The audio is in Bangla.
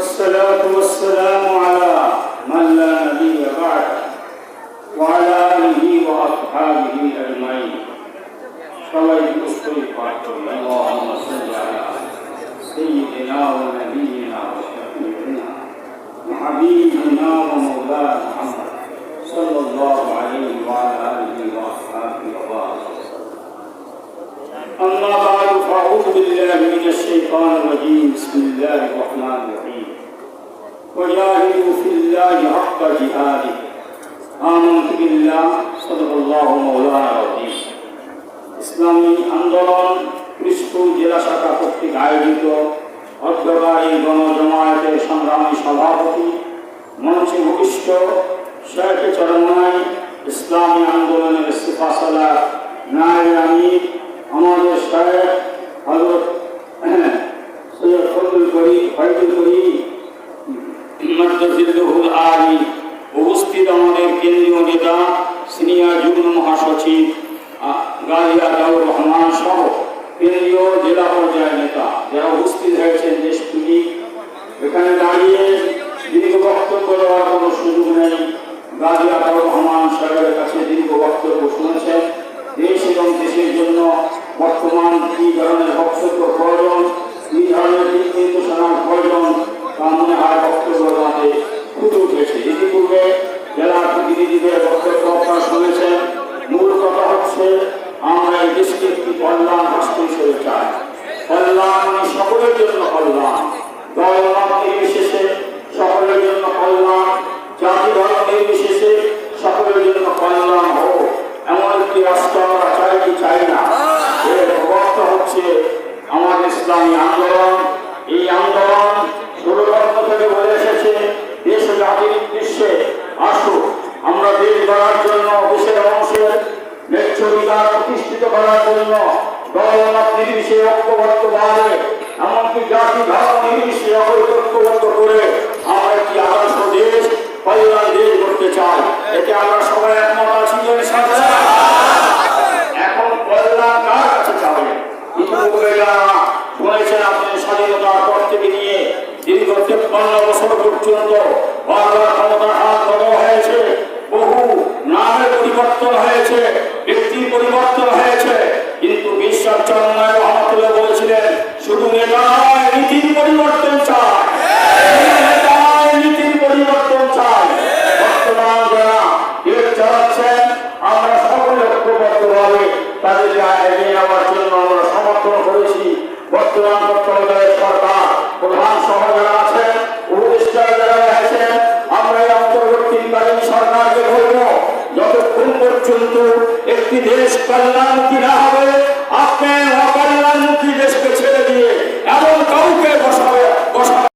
والصلاة والسلام على من لا نبي بعده وعلى آله وأصحابه أجمعين সবাই পুষ্পই পাঠ করি আল্লাহুম্মা সাল্লি আলা সাইয়্যিদিনা ওয়া নাবিয়িনা ওয়া শাফিঈনা ওয়া হাবিবিনা ওয়া মাওলানা মুহাম্মদ সাল্লাল্লাহু আলাইহি ওয়া আলা আলিহি ওয়া আসহাবিহি ওয়া বারাক। أما بعد فأعوذ بالله من الشيطان الرجيم بسم الله الرحمن الرحيم وجاهدوا في الله حق جهاده آمنت بالله صدق الله مولانا العظيم। ইসলামী আন্দোলন পিরোজপুর জেলা শাখা কর্তৃক আয়োজিত অধ্যকারী গণজমায়েতের সংগ্রামী সভাপতি মঞ্চে ভূমিষ্ঠ শেখ চরমনাই ইসলামী আন্দোলনের সিপাহসালার নায়েবে আমির আমাদের শেখ হযরত সৈয়দ ফজলুল করিম মাদ্রাসাতুল আলী, উপস্থিত আমাদের কেন্দ্রীয় নেতা সিনিয়র যুগ্ম মহাসচিব গালিয়া দাউর রহমান সহ কেন্দ্রীয় জেলা পর্যায়ের নেতা যারা উপস্থিত হয়েছেন দেশপ্রেমী, এখানে দাঁড়িয়ে দীর্ঘ বক্তব্য দেওয়ার কোনো সুযোগ নেই। গালিয়া দাউর রহমান সাহেবের কাছে দীর্ঘ বক্তব্য শুনেছেন। দেশ এবং দেশের জন্য বর্তমান কী ধরনের বক্তব্য প্রয়োজন, কী ধরনের দিক নির্দেশনার প্রয়োজন তা মনে হয় বক্তব্য দেওয়াতে ফুটে উঠেছে। ইতিপূর্বে জেলার প্রতিনিধিদের বক্তব্য আপনারা শুনেছেন। মূল কথা হচ্ছে আমরা এই দেশকে একটি কল্যাণ রাষ্ট্র হিসেবে চাই। কল্যাণ মানে সকলের জন্য কল্যাণ, দলমত নির্বিশেষে সকলের জন্য কল্যাণ, জাতি ধর্ম নির্বিশেষে সকলের জন্য কল্যাণ হোক এমন একটি রাষ্ট্র আমরা চাই কি চাই না। এর অর্থ হচ্ছে আমাদের ইসলামী আন্দোলন। এই আন্দোলন ষোলরত্ন থেকে বলে এসেছে দেশ ও জাতির উদ্দেশ্যে আসুক আমরা দেশ গড়ার জন্য, দেশের অংশের ন্যায্য অধিকার প্রতিষ্ঠিত করার জন্য দলমত নির্বিশেষে ঐক্যবদ্ধভাবে এমনকি জাতি ধর্ম নির্বিশেষে ঐক্যবদ্ধ করে আমরা একটি আদর্শ দেশ, কল্যাণ দেশ করতে চাই। এতে আমরা সবাই একমত আছি। এখন কল্যাণ কার কাছে যাবে? ইতিপূর্বে যারা শুনেছেন আপনি স্বাধীনতার পর থেকে নিয়ে দীর্ঘ 53 বছর পর্যন্ত বারবার ক্ষমতার হাত বদল হয়েছে, বহু নামের পরিবর্তন হয়েছে, ব্যক্তির পরিবর্তন হয়েছে, কিন্তু বিশ্বাস চরমনাই রহমতুল্লাহ বলেছিলেন শুধু নেতা নয়, নীতির পরিবর্তন চায়, নীতির পরিবর্তন চায়। বর্তমান যারা দেশ চালাচ্ছেন আমরা সকলে ঐক্যবদ্ধভাবে তাদেরকে এগিয়ে নেওয়ার জন্য আমরা সমর্থন করেছি। বর্তমান তত্ত্বাবধায়ক সরকার প্রধান সহ যারা আছেন, উপদেষ্টা যারা আছেন, আমরা এই অন্তর্বর্তীকালীন সরকারকে বলব যতক্ষণ পর্যন্ত একটি দেশ কল্যাণমুখী না